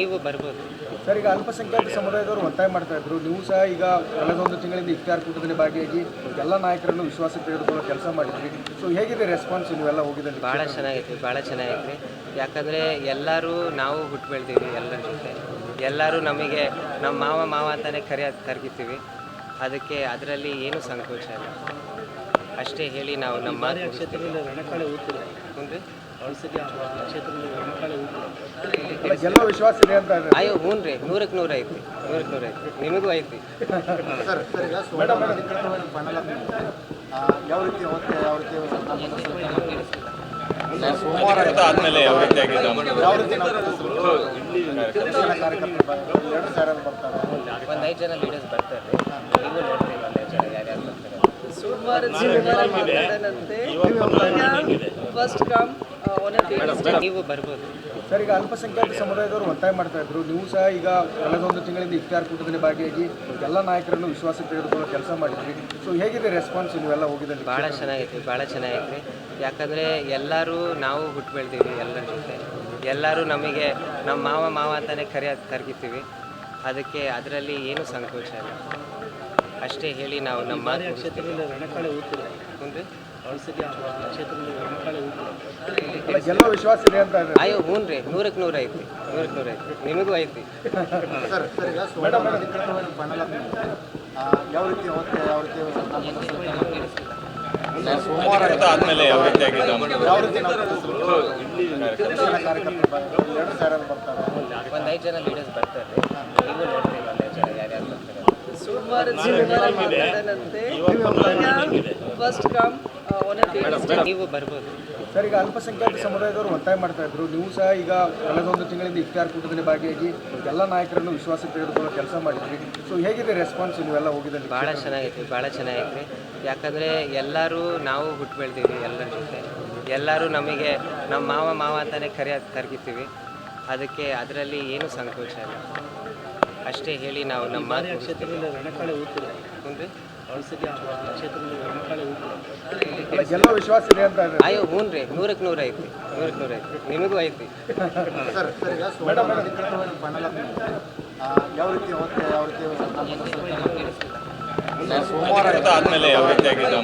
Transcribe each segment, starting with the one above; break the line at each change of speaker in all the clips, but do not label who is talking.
ನೀವು ಬರ್ಬೋದು
ಸರ್. ಈಗ ಅಲ್ಪಸಂಖ್ಯಾತ ಸಮುದಾಯದವರು ಒತ್ತಾಯ ಮಾಡ್ತಾ ಇದ್ರು, ನೀವು ಸಹ ಈಗ ಕಳೆದ ಒಂದು ತಿಂಗಳಿಂದ ಇಫ್ತಾರ್ ಕೂಟದಲ್ಲಿ ಭಾಗಿಯಾಗಿ ಎಲ್ಲ ನಾಯಕರನ್ನು ವಿಶ್ವಾಸಕ್ಕೆ ತೆಗೆದುಕೊಳ್ಳೋ ಕೆಲಸ ಮಾಡಿದ್ರಿ. ಸೊ ಹೇಗಿದೆ ರೆಸ್ಪಾನ್ಸ್ ನೀವೆಲ್ಲ ಹೋಗಿದ್ದಲ್ಲಿ?
ಭಾಳ ಚೆನ್ನಾಗೈತಿ. ಯಾಕಂದರೆ ಎಲ್ಲರೂ ನಾವು ಹುಟ್ಟು ಬೆಳೆದೀವಿ ಎಲ್ಲರ ಜೊತೆ. ಎಲ್ಲರೂ ನಮಗೆ ನಮ್ಮ ಮಾವ ಅಂತಲೇ ಕರ್ಗಿತೀವಿ. ಅದಕ್ಕೆ ಅದರಲ್ಲಿ ಏನೂ ಸಂಕೋಚ ಇಲ್ಲ. ಅಷ್ಟೇ ಹೇಳಿ ನಾವು ನಮ್ಮ ಮಾತು ಮುಗಿಸ್ತೀವಿ. ಮುಂದೆ
ಗೆಲ್ಲೋ ವಿಶ್ವಾಸ ಇದೆ ಅಂತ ಇದೆ.
ಅಯ್ಯೋ ಹ್ಞೂ ರೀ, 100% ಐತಿ. ನಿಮಗೂ ಐತಿ.
ಸರ್ ಯಾವ ರೀತಿ
ಸೋಮವಾರ ಆದ್ಮೇಲೆ ಯಾವ ರೀತಿ ಆಗಿದೆ?
ಒಂದು 5 ಜನ ಲೀಡರ್ಸ್ ಬರ್ತಾರೆ. ನೀವು ನೋಡ್ತೀವಿ 5 ಜನ ಯಾರ್ಯಾರು ಬರ್ತಾರೆ. ನೀವು ಬರ್ಬೋದು
ಸರ್. ಈಗ ಅಲ್ಪಸಂಖ್ಯಾತ ಸಮುದಾಯದವರು ಒತ್ತಾಯ ಮಾಡ್ತಾ ಇದ್ರು, ನೀವು ಸಹ ಈಗ ಕಳೆದ ಒಂದು ತಿಂಗಳಿಂದ ಇಫ್ತಾರ್ ಕೂಟದಲ್ಲಿ ಭಾಗಿಯಾಗಿ ಎಲ್ಲ ನಾಯಕರನ್ನು ವಿಶ್ವಾಸಕ್ಕೆ ತೆಗೆದುಕೊಳ್ಳೋ ಕೆಲಸ ಮಾಡಿದ್ರಿ. ಸೊ ಹೇಗಿದೆ ರೆಸ್ಪಾನ್ಸ್ ನೀವೆಲ್ಲ ಹೋಗಿದ್ದಲ್ಲಿ?
ಭಾಳ ಚೆನ್ನಾಗೈತಿ. ಯಾಕಂದರೆ ಎಲ್ಲರೂ ನಾವು ಹುಟ್ಟು ಬೆಳೆದೀವಿ ಎಲ್ಲರ ಜೊತೆ. ಎಲ್ಲರೂ ನಮಗೆ ನಮ್ಮ ಮಾವ ಅಂತಲೇ ಕರ್ಗಿತೀವಿ. ಅದಕ್ಕೆ ಅದರಲ್ಲಿ ಏನೂ ಸಂಕೋಚ ಇಲ್ಲ. ಅಷ್ಟೇ ಹೇಳಿ ನಾವು ನಮ್ಮ ಮಾತು ಮುಗಿಸ್ತೀವಿ. ಮುಂದೆ
ಗೆಲ್ಲೋ ವಿಶ್ವಾಸ ಇದೆ ಅಂತ ಇದೆ.
ಅಯ್ಯೋ ಹ್ಞೂ ರೀ, 100% ಐತಿ. ನಿಮಗೂ ಐತಿ.
ಯಾವ ರೀತಿ
ಸೋಮವಾರ ಆದ್ಮೇಲೆ ಯಾವ ರೀತಿ ಆಗಿದೆ?
ಒಂದು 5 ಜನ ಲೀಡರ್ಸ್ ಬರ್ತಾರೆ. ನೀವು ನೋಡ್ತೀವಿ 5 ಜನ ಯಾರ್ಯಾರು ಬರ್ತಾರೆ. ನೀವು ಬರ್ಬೋದು
ಸರ್. ಈಗ ಅಲ್ಪಸಂಖ್ಯಾತ ಸಮುದಾಯದವರು ಒತ್ತಾಯ ಮಾಡ್ತಾ ಇದ್ರು, ನೀವು ಸಹ ಈಗ ಕಳೆದ ಒಂದು ತಿಂಗಳಿಂದ ಇಫ್ತಾರ್ ಕೂಟದಲ್ಲಿ ಭಾಗಿಯಾಗಿ ಎಲ್ಲ ನಾಯಕರನ್ನು ವಿಶ್ವಾಸಕ್ಕೆ ತೆಗೆದುಕೊಳ್ಳೋ ಕೆಲಸ ಮಾಡಿದ್ರಿ. ಸೊ ಹೇಗಿದೆ ರೆಸ್ಪಾನ್ಸ್ ನೀವೆಲ್ಲ ಹೋಗಿದ್ದಲ್ಲಿ?
ಭಾಳ ಚೆನ್ನಾಗೈತಿ. ಯಾಕಂದರೆ ಎಲ್ಲರೂ ನಾವು ಹುಟ್ಟು ಬೆಳೆದೀವಿ ಎಲ್ಲರ ಜೊತೆ. ಎಲ್ಲರೂ ನಮಗೆ ನಮ್ಮ ಮಾವ ಅಂತಲೇ ಕರ್ಗಿತೀವಿ. ಅದಕ್ಕೆ ಅದರಲ್ಲಿ ಏನೂ ಸಂಕೋಚ ಇಲ್ಲ. ಅಷ್ಟೇ ಹೇಳಿ ನಾವು ನಮ್ಮ ಮಾತು ಮುಗಿಸ್ತೀವಿ. ಮುಂದೆ
ಗೆಲ್ಲೋ ವಿಶ್ವಾಸ ಇದೆ ಅಂತ ಇದೆ.
ಅಯ್ಯೋ ಹ್ಞೂ ರೀ, 100% ಐತಿ. ನಿಮಗೂ ಐತಿ.
ಯಾವ ರೀತಿ
ಸೋಮವಾರ ಆದ್ಮೇಲೆ ಯಾವ ರೀತಿ ಆಗಿದೆ?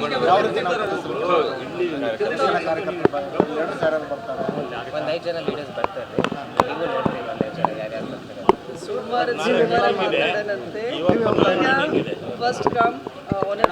ಒಂದು 5 ಜನ ಲೀಡರ್ಸ್ ಬರ್ತಾರೆ. ನೀವು ನೋಡ್ತೀವಿ 5 ಜನ ಯಾರ್ಯಾರು ಬರ್ತಾರೆ.
First come on a